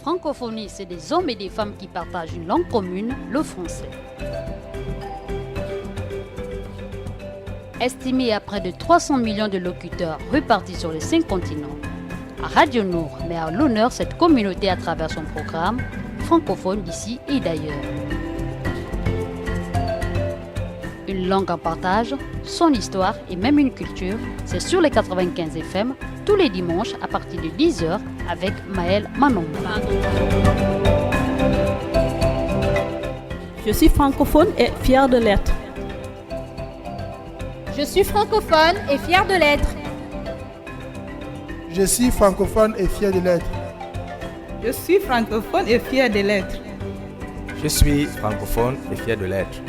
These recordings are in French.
francophonie, c'est des hommes et des femmes qui partagent une langue commune, le français. Estimé à près de 300 millions de locuteurs répartis sur les 5 continents, Radio Nour met à l'honneur cette communauté à travers son programme francophone d'ici et d'ailleurs. Une langue en partage, son histoire et même une culture, c'est sur les 95 FM tous les dimanches à partir de 10h avec Maël Manonga. Je suis francophone et fière de l'être. Je suis francophone et fière de l'être. Je suis francophone et fier de l'être. Je suis francophone et fier de l'être. Je suis francophone et fier de l'être.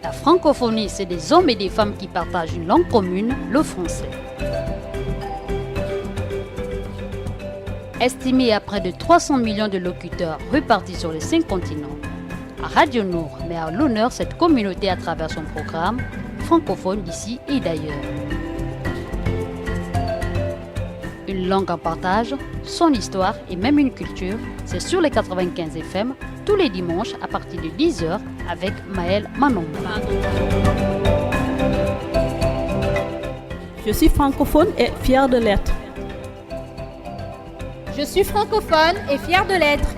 La francophonie, c'est des hommes et des femmes qui partagent une langue commune, le français. Estimé à près de 300 millions de locuteurs répartis sur les 5 continents, Radio Nour met à l'honneur cette communauté à travers son programme francophone d'ici et d'ailleurs. Une langue en partage, son histoire et même une culture, c'est sur les 95 FM tous les dimanches à partir de 10h avec Maël Manonga. Je suis francophone et fière de l'être. Je suis francophone et fière de l'être.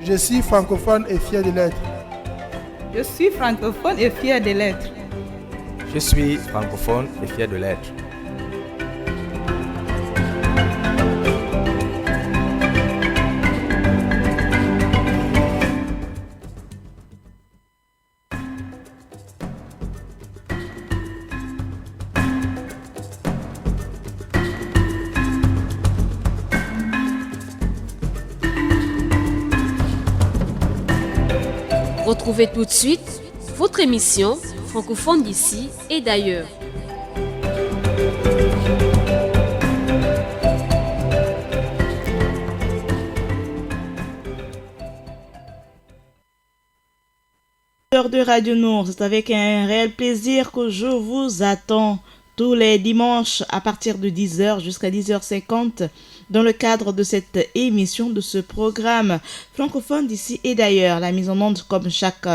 Je suis francophone et fier de l'être. Je suis francophone et fier de l'être. Je suis francophone et fier de l'être. Retrouvez tout de suite votre émission francophone d'ici et d'ailleurs. De Radio Nour, c'est avec un réel plaisir que je vous attends tous les dimanches à partir de 10h jusqu'à 10h50 dans le cadre de cette émission, de ce programme francophone d'ici et d'ailleurs. La mise en onde, comme chaque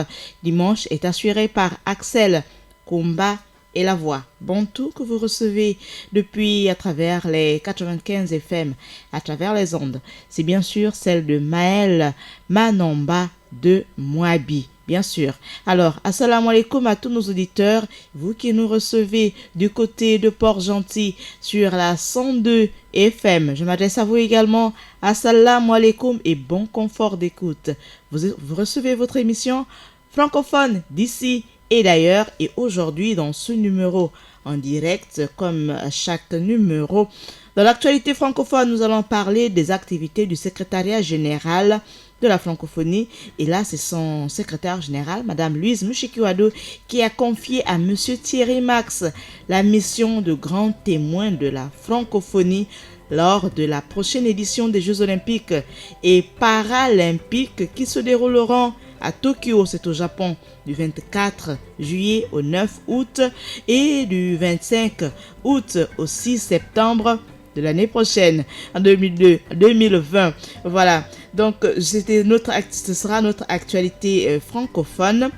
dimanche, est assurée par Axel Kumba et la voix Bantou que vous recevez depuis à travers les 95 FM, à travers les ondes. C'est bien sûr celle de Maël Manonga de Mouabi. Bien sûr. Alors, assalamu alaikum à tous nos auditeurs, vous qui nous recevez du côté de Port-Gentil sur la 102 FM. Je m'adresse à vous également. Assalamu alaikum et bon confort d'écoute. Vous recevez votre émission francophone d'ici et d'ailleurs. Et aujourd'hui, dans ce numéro en direct, comme chaque numéro, dans l'actualité francophone, nous allons parler des activités du secrétariat général de la francophonie. Et là, c'est son secrétaire général, Madame Louise Mushikiwado, qui a confié à Monsieur Thierry Max la mission de grand témoin de la francophonie lors de la prochaine édition des Jeux olympiques et paralympiques qui se dérouleront à Tokyo, c'est au Japon, du 24 juillet au 9 août et du 25 août au 6 septembre de l'année prochaine, en 2020. Voilà, donc ce sera notre actualité francophone.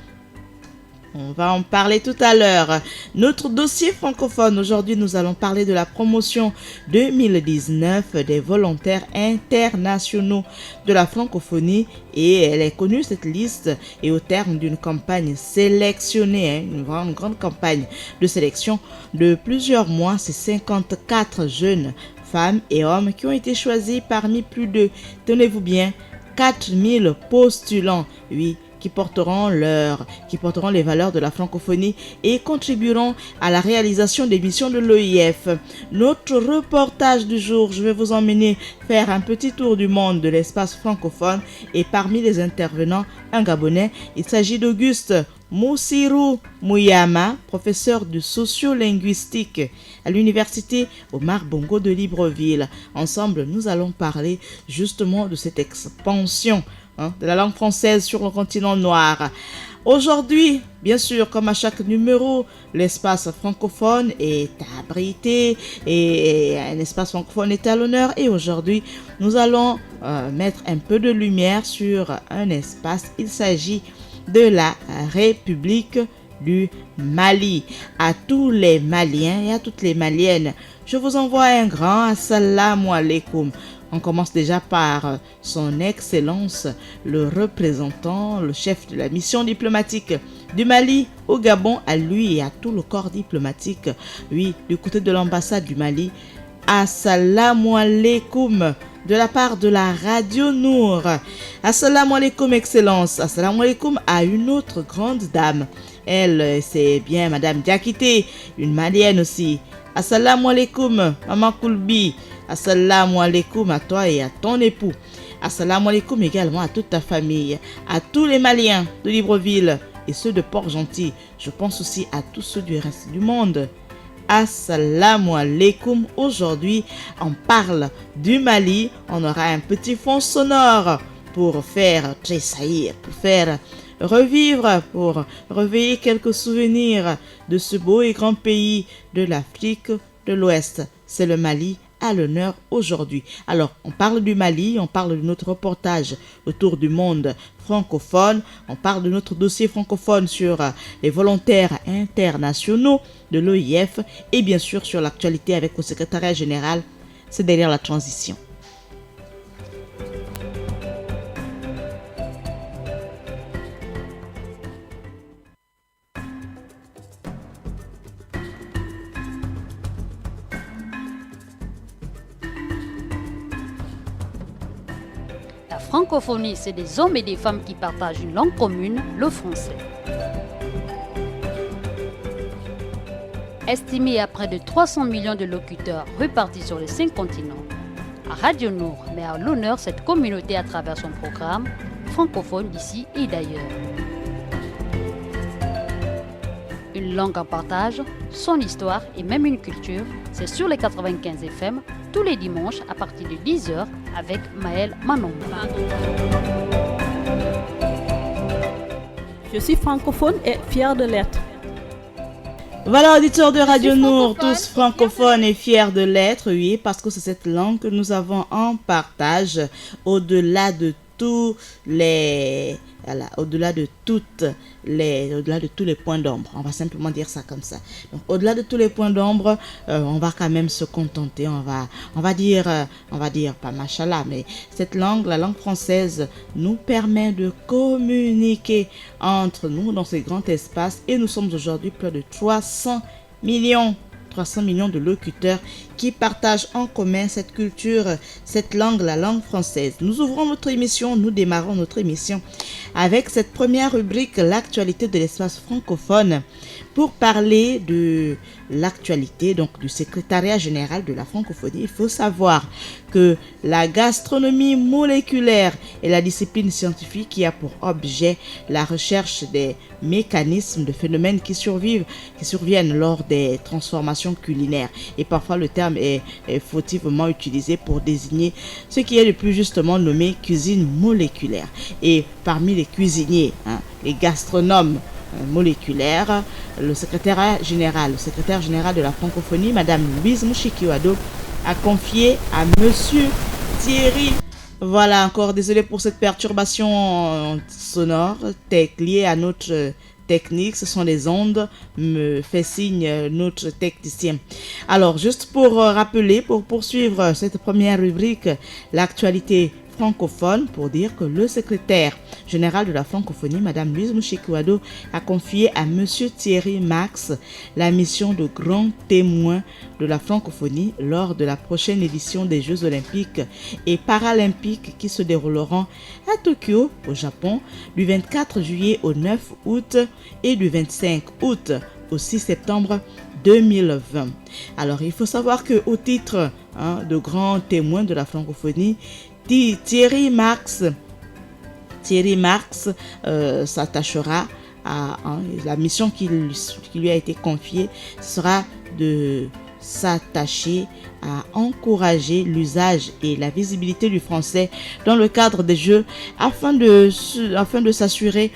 On va en parler tout à l'heure. Notre dossier francophone, aujourd'hui, nous allons parler de la promotion 2019 des volontaires internationaux de la francophonie. Et elle est connue, cette liste, et au terme d'une campagne sélectionnée, une vraiment grande campagne de sélection de plusieurs mois, c'est 54 jeunes femmes et hommes qui ont été choisis parmi plus de, tenez-vous bien, 4000 postulants, oui, qui porteront les valeurs de la francophonie et contribueront à la réalisation des missions de l'OIF. Notre reportage du jour, je vais vous emmener faire un petit tour du monde de l'espace francophone et parmi les intervenants, un Gabonais. Il s'agit d'Auguste Moussirou Mouyama, professeur de sociolinguistique à l'université Omar Bongo de Libreville. Ensemble, nous allons parler justement de cette expansion de la langue française sur le continent noir. Aujourd'hui, bien sûr, comme à chaque numéro, l'espace francophone est abrité et un espace francophone est à l'honneur. Et aujourd'hui, nous allons mettre un peu de lumière sur un espace. Il s'agit de la République du Mali. À tous les Maliens et à toutes les Maliennes, je vous envoie un grand assalamu alaikum. On commence déjà par son Excellence, le représentant, le chef de la mission diplomatique du Mali au Gabon, à lui et à tout le corps diplomatique. Oui, du côté de l'ambassade du Mali, assalamu alaikum de la part de la Radio Nour. Assalamu alaikum, Excellence. Assalamu alaikum à une autre grande dame. Elle, c'est bien Madame Diakité, une Malienne aussi. Assalamu alaikum, Maman Koulbi. Assalamu alaikum à toi et à ton époux. Assalamu alaikum également à toute ta famille, à tous les Maliens de Libreville et ceux de Port-Gentil. Je pense aussi à tous ceux du reste du monde. Assalamu alaikum. Aujourd'hui, on parle du Mali. On aura un petit fond sonore pour faire tressaillir, pour faire revivre, pour réveiller quelques souvenirs de ce beau et grand pays de l'Afrique de l'Ouest. C'est le Mali à l'honneur aujourd'hui. Alors, on parle du Mali, on parle de notre reportage autour du monde francophone, on parle de notre dossier francophone sur les volontaires internationaux de l'OIF et bien sûr sur l'actualité avec le secrétariat général. C'est derrière la transition. La francophonie, c'est des hommes et des femmes qui partagent une langue commune, le français. Estimé à près de 300 millions de locuteurs répartis sur les 5 continents, Radio Nour met à l'honneur cette communauté à travers son programme francophone d'ici et d'ailleurs. Une langue en partage, son histoire et même une culture, c'est sur les 95 FM tous les dimanches à partir de 10h avec Maël Manon. Je suis francophone et fière de l'être. Voilà, auditeurs de Radio Nour, tous francophones et fiers de l'être, oui, parce que c'est cette langue que nous avons en partage au-delà de tous les au-delà de tous les points d'ombre. On va simplement dire ça comme ça. Donc, au-delà de tous les points d'ombre, on va quand même se contenter. On va dire pas machallah, mais cette langue, la langue française, nous permet de communiquer entre nous dans ces grands espaces. Et nous sommes aujourd'hui près de 300 millions de locuteurs qui partagent en commun cette culture, cette langue, la langue française. Nous ouvrons notre émission, nous démarrons notre émission avec cette première rubrique, l'actualité de l'espace francophone, pour parler de l'actualité donc du secrétariat général de la francophonie. Il faut savoir que la gastronomie moléculaire est la discipline scientifique qui a pour objet la recherche des mécanismes de phénomènes qui surviennent lors des transformations culinaires. Et parfois le terme est fautivement utilisé pour désigner ce qui est le plus justement nommé cuisine moléculaire. Et parmi les cuisiniers, les gastronomes moléculaires, le secrétaire général de la francophonie, Madame Louise Mouchikiwado, a confié à Monsieur Thierry. Voilà, encore désolé pour cette perturbation sonore liée à notre technique, ce sont les ondes, me fait signe notre technicien. Alors, juste pour rappeler, pour poursuivre cette première rubrique, l'actualité francophone, pour dire que le secrétaire général de la francophonie, Madame Louise Mouchikiwado, a confié à Monsieur Thierry Max la mission de grand témoin de la francophonie lors de la prochaine édition des Jeux olympiques et paralympiques qui se dérouleront à Tokyo, au Japon, du 24 juillet au 9 août et du 25 août au 6 septembre 2020. Alors, il faut savoir que au titre de grand témoin de la francophonie, Thierry Marx s'attachera la mission qui lui a été confiée sera de s'attacher à encourager l'usage et la visibilité du français dans le cadre des Jeux afin de s'assurer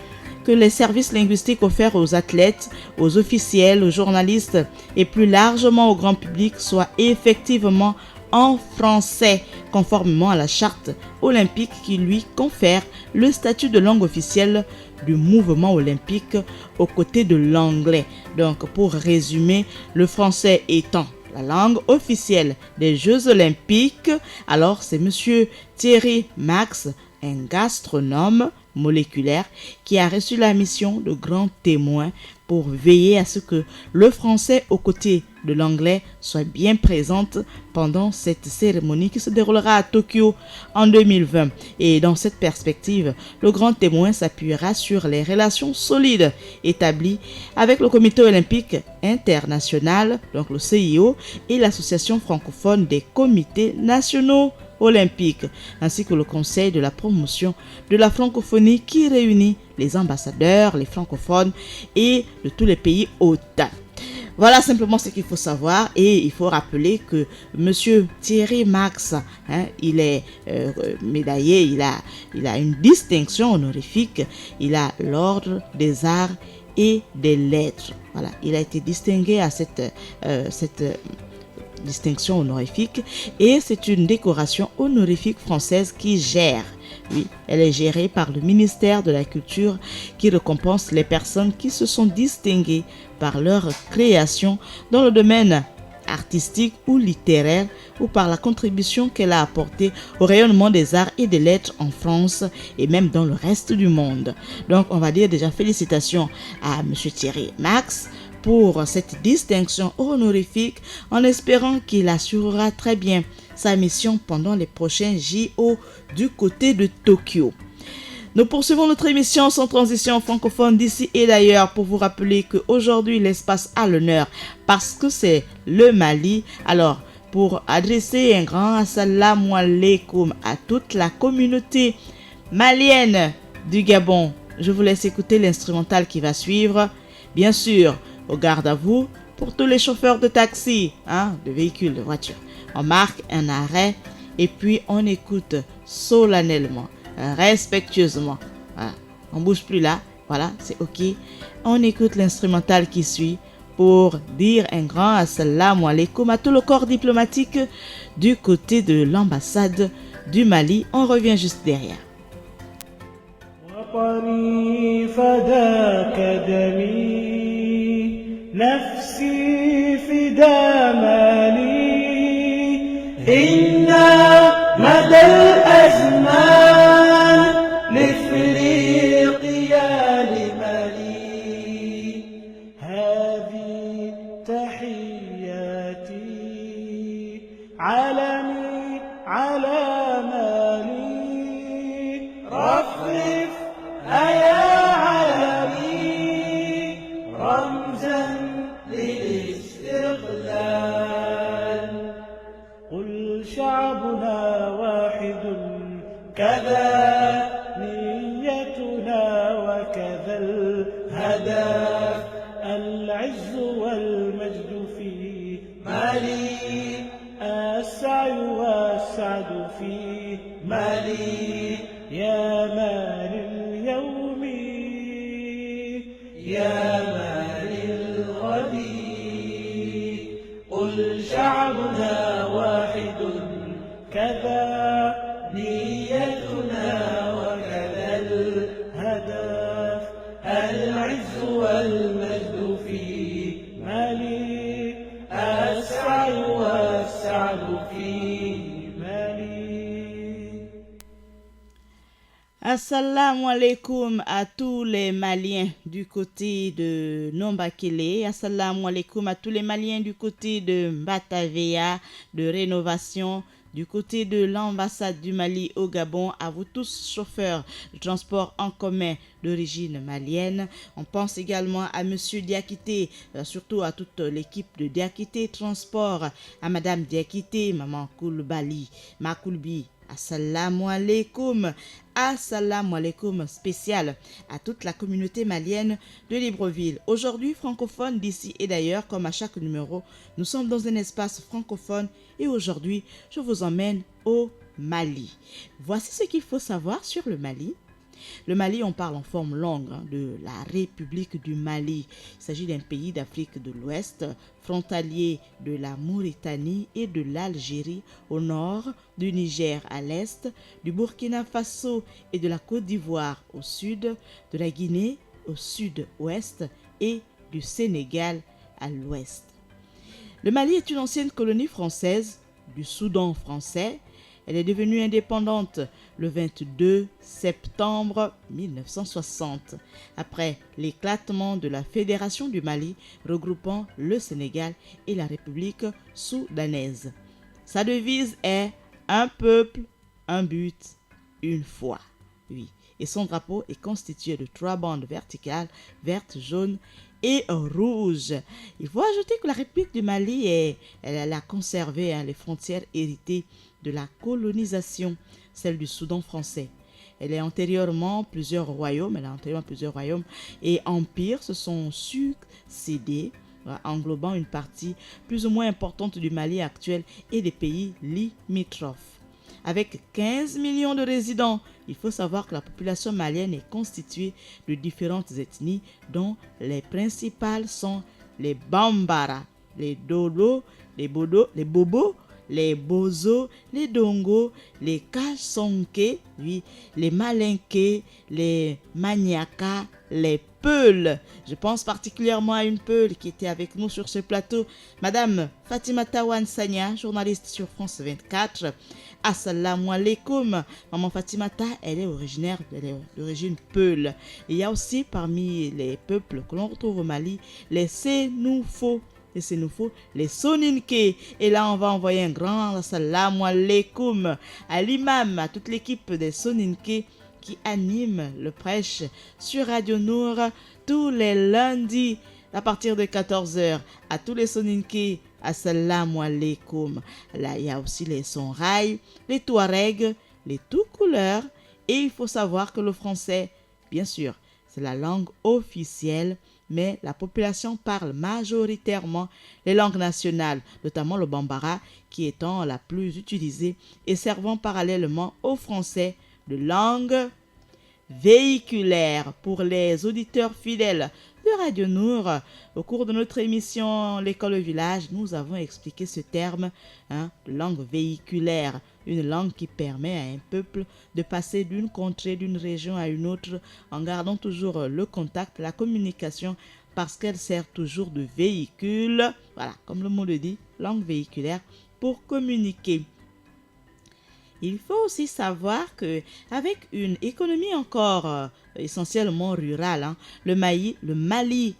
que les services linguistiques offerts aux athlètes, aux officiels, aux journalistes et plus largement au grand public soient effectivement en français, conformément à la charte olympique qui lui confère le statut de langue officielle du mouvement olympique aux côtés de l'anglais. Donc, pour résumer, le français étant la langue officielle des Jeux olympiques, alors c'est monsieur Thierry Max, un gastronome moléculaire qui a reçu la mission de grand témoin pour veiller à ce que le français aux côtés de l'anglais soit bien présente pendant cette cérémonie qui se déroulera à Tokyo en 2020. Et dans cette perspective, le grand témoin s'appuiera sur les relations solides établies avec le Comité olympique international, donc le CIO, et l'Association francophone des comités nationaux olympiques, ainsi que le Conseil de la promotion de la francophonie qui réunit les ambassadeurs, les francophones et de tous les pays hôtes. Voilà simplement ce qu'il faut savoir, et il faut rappeler que monsieur Thierry Max, il est médaillé, il a une distinction honorifique, il a l'ordre des arts et des lettres. Voilà, il a été distingué à cette distinction honorifique, et c'est une décoration honorifique française qui gère. Oui, elle est gérée par le ministère de la Culture qui récompense les personnes qui se sont distinguées par leur création dans le domaine artistique ou littéraire ou par la contribution qu'elle a apportée au rayonnement des arts et des lettres en France et même dans le reste du monde. Donc on va dire déjà félicitations à M. Thierry Max pour cette distinction honorifique, en espérant qu'il assurera très bien sa mission pendant les prochains JO du côté de Tokyo. Nous poursuivons notre émission sans transition francophone d'ici et d'ailleurs pour vous rappeler qu'aujourd'hui l'espace a l'honneur parce que c'est le Mali. Alors, pour adresser un grand assalamu alaikum à toute la communauté malienne du Gabon, je vous laisse écouter l'instrumental qui va suivre. Bien sûr, au garde à vous pour tous les chauffeurs de taxi, de véhicules, de voitures. On marque un arrêt et puis on écoute solennellement, respectueusement. Voilà. On bouge plus là, voilà, c'est ok. On écoute l'instrumental qui suit pour dire un grand assalamu alaikum à tout le corps diplomatique du côté de l'ambassade du Mali. On revient juste derrière. نفسي فدا مالي إن مدى الأزمان لإفريقيا لمالي هذه تحياتي علمي على مالي رفرف أيا علمي رمزا للاستقلال قل شعبنا واحد كذا نيتنا وكذا الهدف العز والمجد في مالي السعي والسعد في مالي يا مال اليوم يا مال الغد قل شعبنا واحد كذا نيتنا وكذا الهدف العز والمجد في مالي السعي والسعد في مالي. Assalamu alaikum à tous les Maliens du côté de Nombakele. Assalamu alaikum à tous les Maliens du côté de Mbatavea, de Rénovation, du côté de l'ambassade du Mali au Gabon. À vous tous, chauffeurs de transport en commun d'origine malienne. On pense également à Monsieur Diakité, surtout à toute l'équipe de Diakité Transport, à Madame Diakité, Maman Koulbali, Makoulbi. Assalamu alaikum Assalamu alaikum spécial à toute la communauté malienne de Libreville. Aujourd'hui, francophone d'ici et d'ailleurs, comme à chaque numéro, nous sommes dans un espace francophone et aujourd'hui, je vous emmène au Mali. Voici ce qu'il faut savoir sur le Mali. Le Mali, on parle en forme longue de la République du Mali. Il s'agit d'un pays d'Afrique de l'Ouest, frontalier de la Mauritanie et de l'Algérie au nord, du Niger à l'est, du Burkina Faso et de la Côte d'Ivoire au sud, de la Guinée au sud-ouest et du Sénégal à l'ouest. Le Mali est une ancienne colonie française du Soudan français. Elle est devenue indépendante le 22 septembre 1960, après l'éclatement de la Fédération du Mali regroupant le Sénégal et la République soudanaise. Sa devise est « Un peuple, un but, une foi ». Oui, et son drapeau est constitué de 3 bandes verticales, verte, jaune et rouge. Il faut ajouter que la République du Mali elle a conservé les frontières héritées de la colonisation, celle du Soudan français. Elle a antérieurement plusieurs royaumes et empires se sont succédés, englobant une partie plus ou moins importante du Mali actuel et des pays limitrophes. Avec 15 millions de résidents, il faut savoir que la population malienne est constituée de différentes ethnies, dont les principales sont les Bambara, les Dodo, les Bodo, les Bobo, les Bozo, les Dongo, les Kasonke, oui, les Malinké, les Maniaka, les Peuls. Je pense particulièrement à une Peule qui était avec nous sur ce plateau, Madame Fatimata Wansanya, journaliste sur France 24. Assalamu alaikum. Maman Fatimata, elle est d'origine Peul. Il y a aussi parmi les peuples que l'on retrouve au Mali, les Sénoufo. Les Soninké. Et là, on va envoyer un grand assalamu alaikum à l'imam, à toute l'équipe des Soninké qui anime le prêche sur Radio Nour tous les lundis à partir de 14h. À tous les Soninké, assalamu alaikum. Là, il y a aussi les Sonrai, les Touaregs, les tout couleurs. Et il faut savoir que le français, bien sûr, c'est la langue officielle, mais la population parle majoritairement les langues nationales, notamment le bambara, qui étant la plus utilisée et servant parallèlement au français de langue véhiculaire. Pour les auditeurs fidèles de Radio Nour, au cours de notre émission L'école au village, nous avons expliqué ce terme, de langue véhiculaire, une langue qui permet à un peuple de passer d'une contrée, d'une région à une autre en gardant toujours le contact, la communication, parce qu'elle sert toujours de véhicule, voilà, comme le mot le dit, langue véhiculaire, pour communiquer. Il faut aussi savoir qu'avec une économie encore essentiellement rurale, le Mali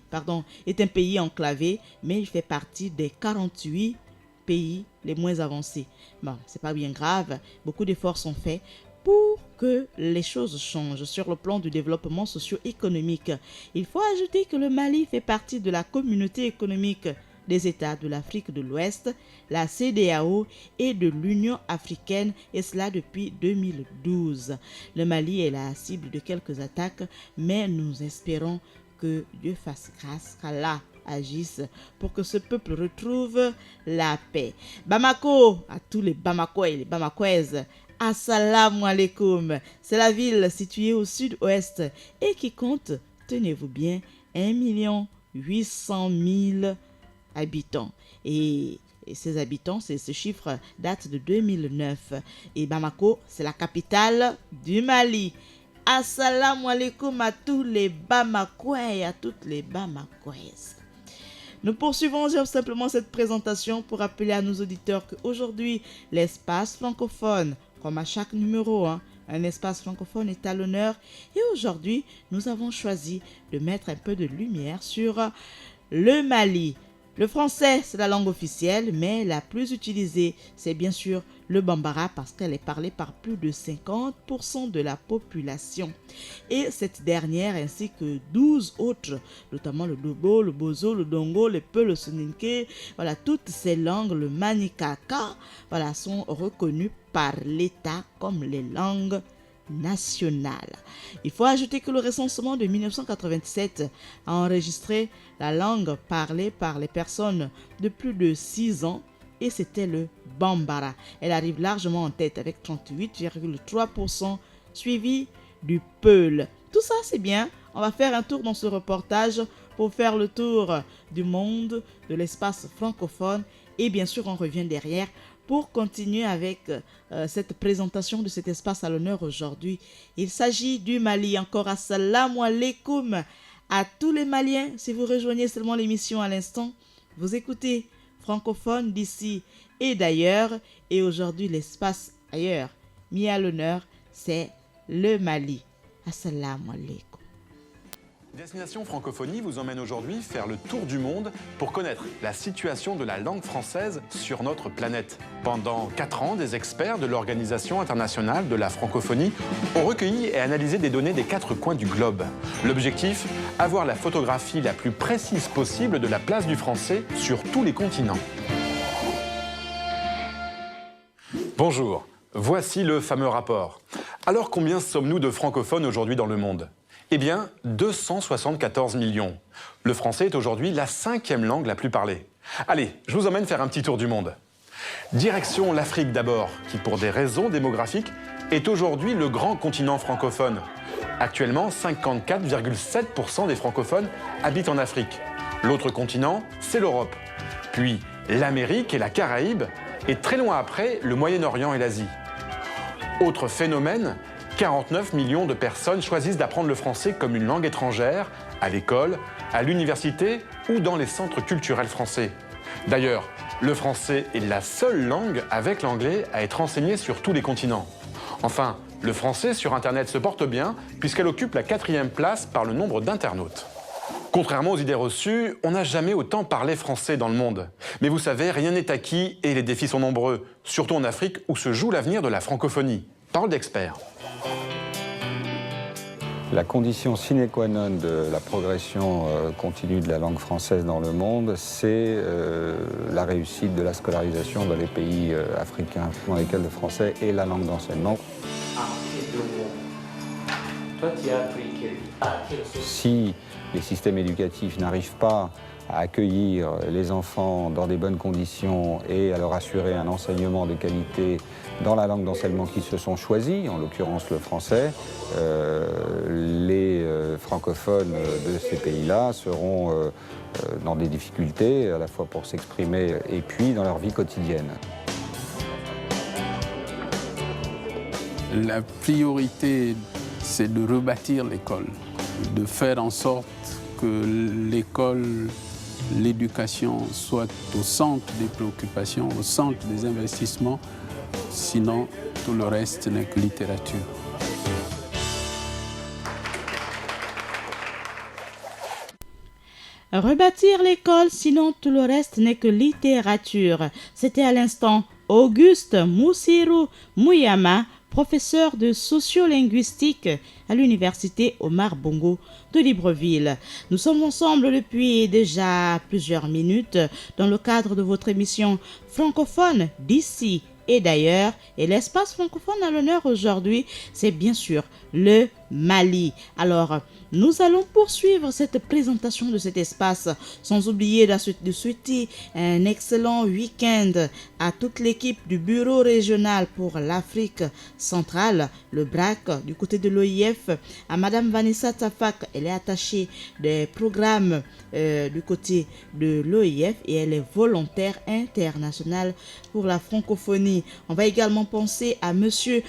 est un pays enclavé, mais il fait partie des 48 pays les moins avancés. Bon, c'est pas bien grave, beaucoup d'efforts sont faits pour que les choses changent sur le plan du développement socio-économique. Il faut ajouter que le Mali fait partie de la communauté économique des États de l'Afrique de l'Ouest, la CEDEAO et de l'Union africaine, et cela depuis 2012. Le Mali est la cible de quelques attaques, mais nous espérons que Dieu fasse grâce, qu'Allah agisse pour que ce peuple retrouve la paix. Bamako, à tous les Bamakois et les Bamakoises, assalamu alaikum. C'est la ville située au sud-ouest et qui compte, tenez-vous bien, 1 800 000 habitants. Et ces habitants, ce chiffre date de 2009. Et Bamako, c'est la capitale du Mali. Assalamu alaikum à tous les Bamakois et à toutes les Bamakoises. Nous poursuivons simplement cette présentation pour rappeler à nos auditeurs qu'aujourd'hui, l'espace francophone, comme à chaque numéro, un espace francophone est à l'honneur. Et aujourd'hui, nous avons choisi de mettre un peu de lumière sur le Mali. Le français, c'est la langue officielle, mais la plus utilisée, c'est bien sûr le bambara parce qu'elle est parlée par plus de 50% de la population. Et cette dernière, ainsi que 12 autres, notamment le Dobo, le Bozo, le Dongo, le Peu, le Soninké, voilà, toutes ces langues, le Manikaka, voilà, sont reconnues par l'État comme les langues nationale. Il faut ajouter que le recensement de 1987 a enregistré la langue parlée par les personnes de plus de 6 ans et c'était le Bambara. Elle arrive largement en tête avec 38,3%, suivi du Peul. Tout ça, c'est bien. On va faire un tour dans ce reportage pour faire le tour du monde, de l'espace francophone. Et bien sûr, on revient derrière pour continuer avec cette présentation de cet espace à l'honneur aujourd'hui. Il s'agit du Mali. Encore assalamu alaikum à tous les Maliens. Si vous rejoignez seulement l'émission à l'instant, vous écoutez francophone d'ici et d'ailleurs. Et aujourd'hui, l'espace ailleurs mis à l'honneur, c'est le Mali. Assalamu alaikum. Destination Francophonie vous emmène aujourd'hui faire le tour du monde pour connaître la situation de la langue française sur notre planète. Pendant 4 ans, des experts de l'Organisation internationale de la francophonie ont recueilli et analysé des données des 4 coins du globe. L'objectif, avoir la photographie la plus précise possible de la place du français sur tous les continents. Bonjour, voici le fameux rapport. Alors combien sommes-nous de francophones aujourd'hui dans le monde ? Eh bien, 274 millions. Le français est aujourd'hui la 5e langue la plus parlée. Allez, je vous emmène faire un petit tour du monde. Direction l'Afrique d'abord, qui pour des raisons démographiques est aujourd'hui le grand continent francophone. Actuellement, 54,7% des francophones habitent en Afrique. L'autre continent, c'est l'Europe. Puis l'Amérique et la Caraïbe, et très loin après, le Moyen-Orient et l'Asie. Autre phénomène, 49 millions de personnes choisissent d'apprendre le français comme une langue étrangère, à l'école, à l'université ou dans les centres culturels français. D'ailleurs, le français est la seule langue avec l'anglais à être enseignée sur tous les continents. Enfin, le français sur Internet se porte bien puisqu'elle occupe la 4e place par le nombre d'internautes. Contrairement aux idées reçues, on n'a jamais autant parlé français dans le monde. Mais vous savez, rien n'est acquis et les défis sont nombreux, surtout en Afrique où se joue l'avenir de la francophonie. Parole d'experts. La condition sine qua non de la progression continue de la langue française dans le monde, c'est la réussite de la scolarisation dans les pays africains dans lesquels le français est la langue d'enseignement. Si les systèmes éducatifs n'arrivent pas à accueillir les enfants dans des bonnes conditions et à leur assurer un enseignement de qualité dans la langue d'enseignement qu'ils se sont choisis, en l'occurrence le français, les francophones de ces pays-là seront dans des difficultés, à la fois pour s'exprimer et puis dans leur vie quotidienne. La priorité, c'est de rebâtir l'école, de faire en sorte que l'école, l'éducation soit au centre des préoccupations, au centre des investissements. Sinon, tout le reste n'est que littérature. Rebâtir l'école, sinon tout le reste n'est que littérature. C'était à l'instant Auguste Moussirou Mouyama, professeur de sociolinguistique à l'université Omar Bongo de Libreville. Nous sommes ensemble depuis déjà plusieurs minutes dans le cadre de votre émission francophone d'ici et d'ailleurs. Et l'espace francophone à l'honneur aujourd'hui, c'est bien sûr le Mali. Alors, nous allons poursuivre cette présentation de cet espace sans oublier de souhaiter un excellent week-end à toute l'équipe du Bureau régional pour l'Afrique centrale, le BRAC, du côté de l'OIF, à Madame Vanessa Tafak. Elle est attachée des programmes du côté de l'OIF et elle est volontaire internationale pour la francophonie. On va également penser à Monsieur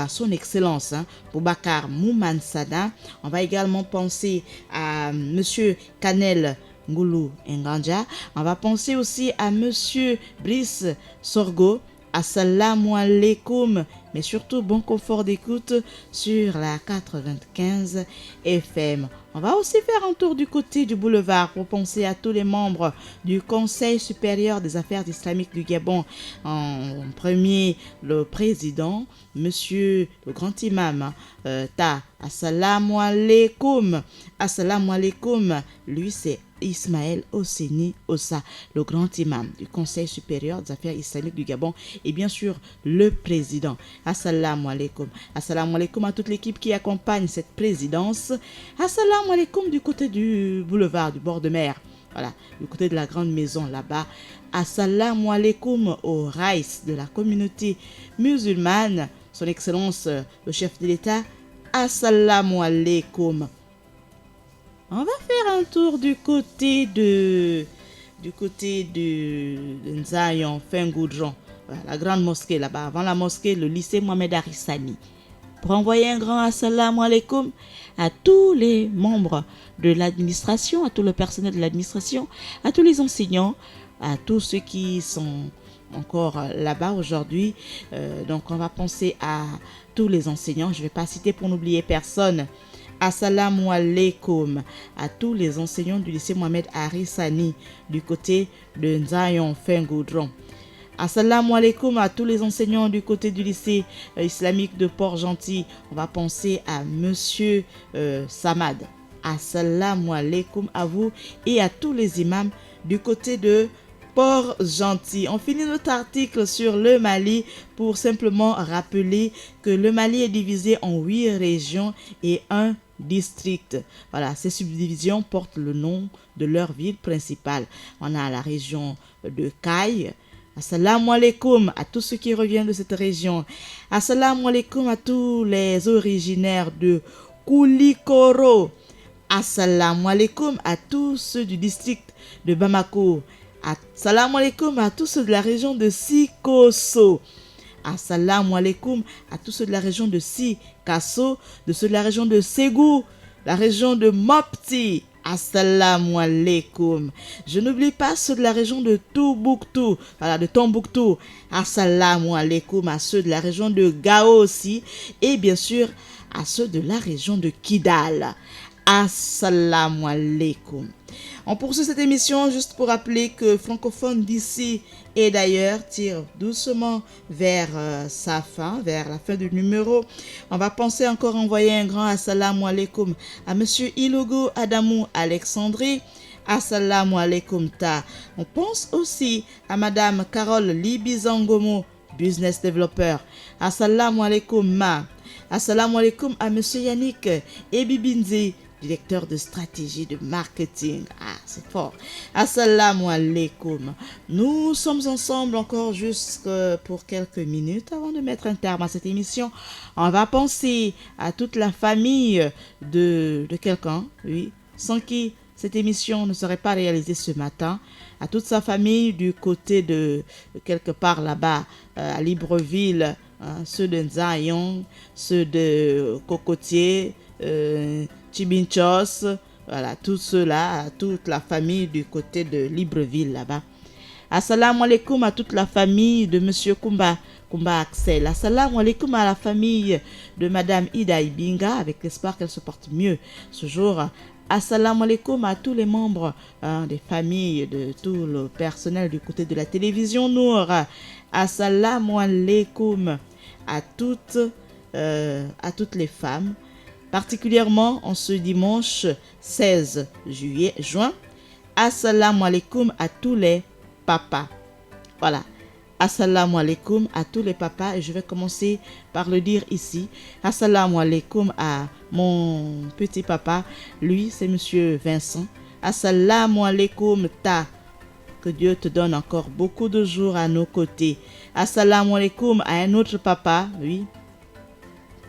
son Excellence, Boubacar Moumansada. On va également penser à Monsieur Kanel Ngoulou Nganja. On va penser aussi à Monsieur Brice Sorgo. Assalamu alaikum, mais surtout bon confort d'écoute sur la 95 FM. On va aussi faire un tour du côté du boulevard pour penser à tous les membres du Conseil supérieur des affaires islamiques du Gabon. En premier, le président, monsieur le grand imam, Assalamu alaikum. Assalamu alaikum. Lui, c'est Ismaël Osseni Ossa, le grand imam du Conseil supérieur des affaires islamiques du Gabon et bien sûr le président. Assalamu alaikum. Assalamu alaikum à toute l'équipe qui accompagne cette présidence. Assalamu alaikum du côté du boulevard, du bord de mer. Voilà, du côté de la grande maison là-bas. Assalamu alaikum au Raïs de la communauté musulmane, son excellence le chef de l'État. Assalamu alaikum. On va faire un tour du côté de Nzayon, Fingoudron, voilà, la grande mosquée là-bas. Avant la mosquée, le lycée Mohamed Arissani. Pour envoyer un grand assalamu alaikum à tous les membres de l'administration, à tout le personnel de l'administration, à tous les enseignants, à tous ceux qui sont encore là-bas aujourd'hui. Donc on va penser à tous les enseignants. Je ne vais pas citer pour n'oublier personne. Assalamu alaikum à tous les enseignants du lycée Mohamed Arissani du côté de Nzayon Fingoudron. Assalamu alaikum à tous les enseignants du côté du lycée islamique de Port-Gentil. On va penser à monsieur Samad. Assalamu alaikum à vous et à tous les imams du côté de Port-Gentil. On finit notre article sur le Mali pour simplement rappeler que le Mali est divisé en 8 régions et un district. Voilà, ces subdivisions portent le nom de leur ville principale. On a la région de Kaye. Assalamu alaikum à tous ceux qui reviennent de cette région. Assalamu alaikum à tous les originaires de Koulikoro. Assalamu alaikum à tous ceux du district de Bamako. Assalamu alaikum à tous ceux de la région de Sikosso. Assalamu alaikum à tous ceux de la région de Sikasso, de ceux de la région de Ségou, la région de Mopti. Assalamu alaikum. Je n'oublie pas ceux de la région de Tombouctou, voilà, de Tombouctou. Assalamu alaikum à ceux de la région de Gao aussi, et bien sûr à ceux de la région de Kidal. Assalamu alaikum. On poursuit cette émission juste pour rappeler que Francophone d'ici et d'ailleurs tire doucement vers sa fin, vers la fin du numéro. On va penser encore envoyer un grand assalamu alaikum à monsieur Ilogo Adamou Alexandrie. Assalamu alaikum ta. On pense aussi à madame Carole Libizangomo, business developer. Assalamu alaikum ma. Assalamu alaikum à monsieur Yannick Ebibinzi, directeur de stratégie de marketing. Ah, c'est fort. Assalamu alaikum. Nous sommes ensemble encore juste pour quelques minutes avant de mettre un terme à cette émission. On va penser à toute la famille de quelqu'un, oui, sans qui cette émission ne serait pas réalisée ce matin. À toute sa famille du côté de quelque part là-bas à Libreville, hein, ceux de Nzayon, ceux de Cocotier, Chibinchos, voilà, tous ceux-là, toute la famille du côté de Libreville là-bas. Assalamu alaikum à toute la famille de monsieur Kumba Axel. Assalamu alaikum à la famille de madame Ida Ibinga, avec l'espoir qu'elle se porte mieux ce jour. Assalamu alaikum à tous les membres des familles, de tout le personnel du côté de la télévision Nour. Assalamu alaikum à toutes les femmes, particulièrement en ce dimanche 16 juin. Assalamu alaikum à tous les papas. Voilà. Assalamu alaikum à tous les papas. Et je vais commencer par le dire ici. Assalamu alaikum à mon petit papa. Lui, c'est monsieur Vincent. Assalamu alaikum ta. Que Dieu te donne encore beaucoup de jours à nos côtés. Assalamu alaikum à un autre papa. Oui.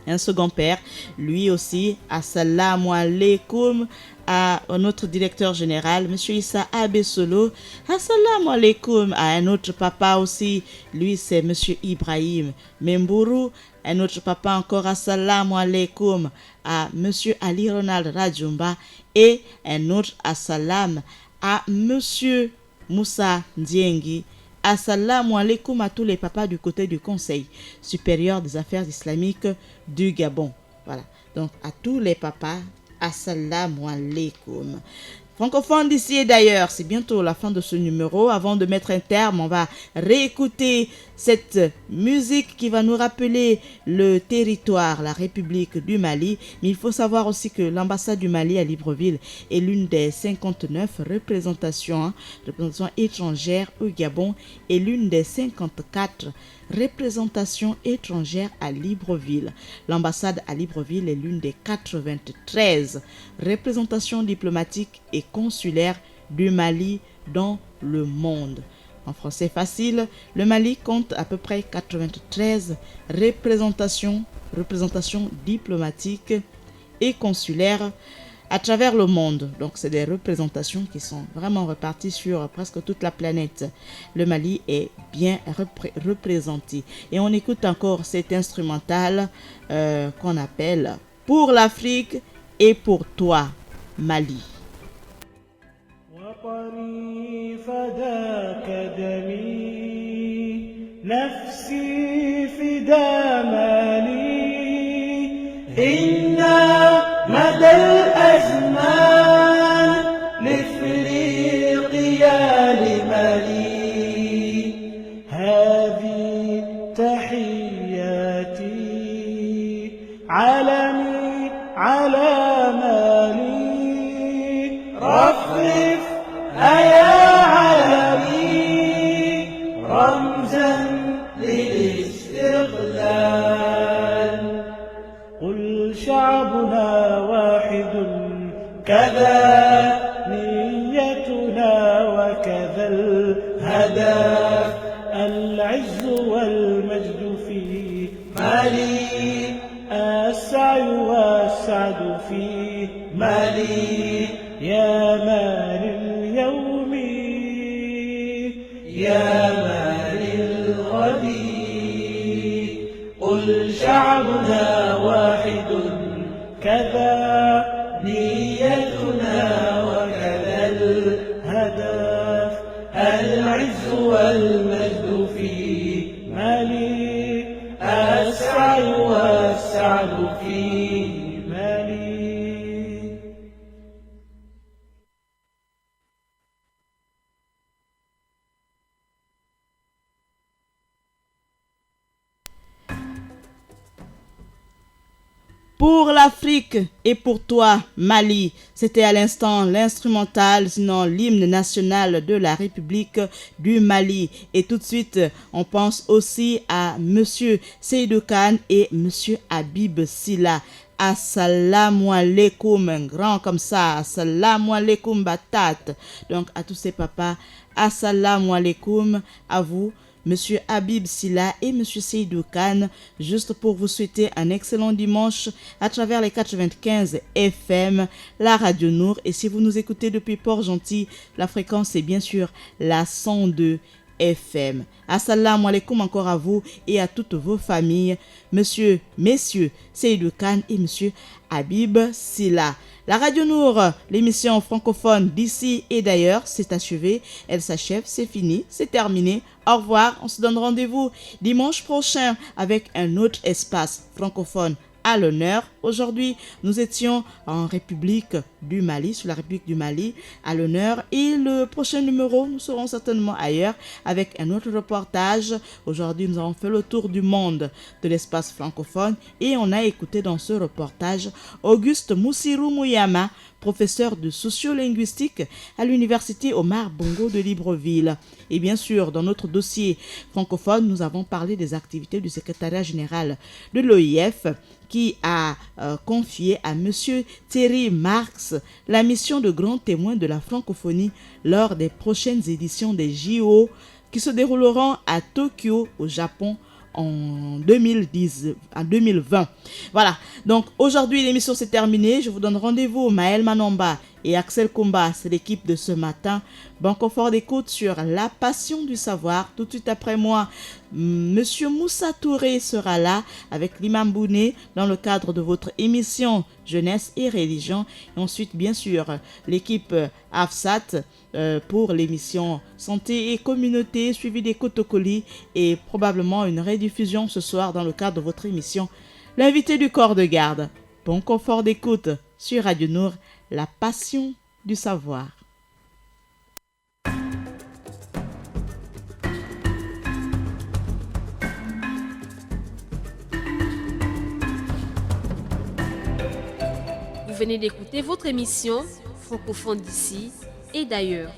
Un second père, lui aussi. Assalamu alaikum à notre directeur général, M. Issa Abesolo. Assalamu alaikum à un autre papa aussi, lui c'est M. Ibrahim Membourou. Un autre papa encore, assalamu alaikum à M. Ali Ronald Radjumba. Et un autre assalam à M. Moussa Ndiengi. Assalamu alaikum à tous les papas du côté du Conseil supérieur des affaires islamiques du Gabon. Voilà. Donc à tous les papas, assalamu alaikum. Francophone d'ici et d'ailleurs, c'est bientôt la fin de ce numéro. Avant de mettre un terme, on va réécouter cette musique qui va nous rappeler le territoire, la République du Mali. Mais il faut savoir aussi que l'ambassade du Mali à Libreville est l'une des 59 représentations étrangères au Gabon et l'une des 54 représentations étrangères à Libreville. L'ambassade à Libreville est l'une des 93 représentations diplomatiques et consulaires du Mali dans le monde. En français facile, le Mali compte à peu près 93 représentations diplomatiques et consulaires à travers le monde. Donc c'est des représentations qui sont vraiment reparties sur presque toute la planète. Le Mali est bien représenté. Et on écoute encore cet instrumental qu'on appelle « Pour l'Afrique et pour toi, Mali ». وطني فداك دمي نفسي فدا مالي إنا مدى الأزمان لإفريقيا لمالي هذه تحياتي علمي على مالي رفرف أيا علمي رمزا للاستقلال قل شعبنا واحد كذا نيتنا وكذا الهدف العز والمجد في مالي السعي والسعد في مالي يا مال اليوم يا مال الغد قل شعبنا واحد كذا نيتنا وكذا الهدف العز والمجد في مالي السعي والسعد في مالي. Pour l'Afrique et pour toi, Mali, c'était à l'instant l'instrumental, sinon l'hymne national de la République du Mali. Et tout de suite, on pense aussi à Monsieur Seydou Kane et Monsieur Habib Silla. Assalamu alaikum, un grand comme ça, assalamu alaikum batat. Donc à tous ces papas, assalamu alaikum à vous, Monsieur Habib Silla et Monsieur Seydou Kane, juste pour vous souhaiter un excellent dimanche à travers les 95 FM, la Radio Nour. Et si vous nous écoutez depuis Port-Gentil, la fréquence est bien sûr la 102 FM. Assalamu alaikum encore à vous et à toutes vos familles, messieurs Seydou Kane et Monsieur Habib Silla. La Radio Nour, l'émission francophone d'ici et d'ailleurs, s'est achevée. Elle s'achève, c'est fini, c'est terminé. Au revoir, on se donne rendez-vous dimanche prochain avec un autre espace francophone à l'honneur. Aujourd'hui, nous étions en République du Mali, sur la République du Mali, à l'honneur. Et le prochain numéro, nous serons certainement ailleurs avec un autre reportage. Aujourd'hui, nous avons fait le tour du monde de l'espace francophone et on a écouté dans ce reportage Auguste Moussirou Mouyama, professeur de sociolinguistique à l'université Omar Bongo de Libreville. Et bien sûr, dans notre dossier francophone, nous avons parlé des activités du secrétariat général de l'OIF qui a confié à M. Thierry Marx la mission de grand témoin de la francophonie lors des prochaines éditions des JO qui se dérouleront à Tokyo, au Japon, en 2020. Voilà, donc aujourd'hui l'émission s'est terminée. Je vous donne rendez-vous, Maël Manomba et Axel Komba, c'est l'équipe de ce matin. Bon confort d'écoute sur La Passion du Savoir. Tout de suite après moi, Monsieur Moussa Touré sera là avec l'imam Bouné dans le cadre de votre émission Jeunesse et Religion. Et ensuite, bien sûr, l'équipe AFSAT pour l'émission Santé et Communauté, suivi des Kotokoli et probablement une rediffusion ce soir dans le cadre de votre émission L'invité du corps de garde. Bon confort d'écoute sur Radio Nour, La Passion du Savoir. venez d'écouter votre émission francophone d'ici et d'ailleurs.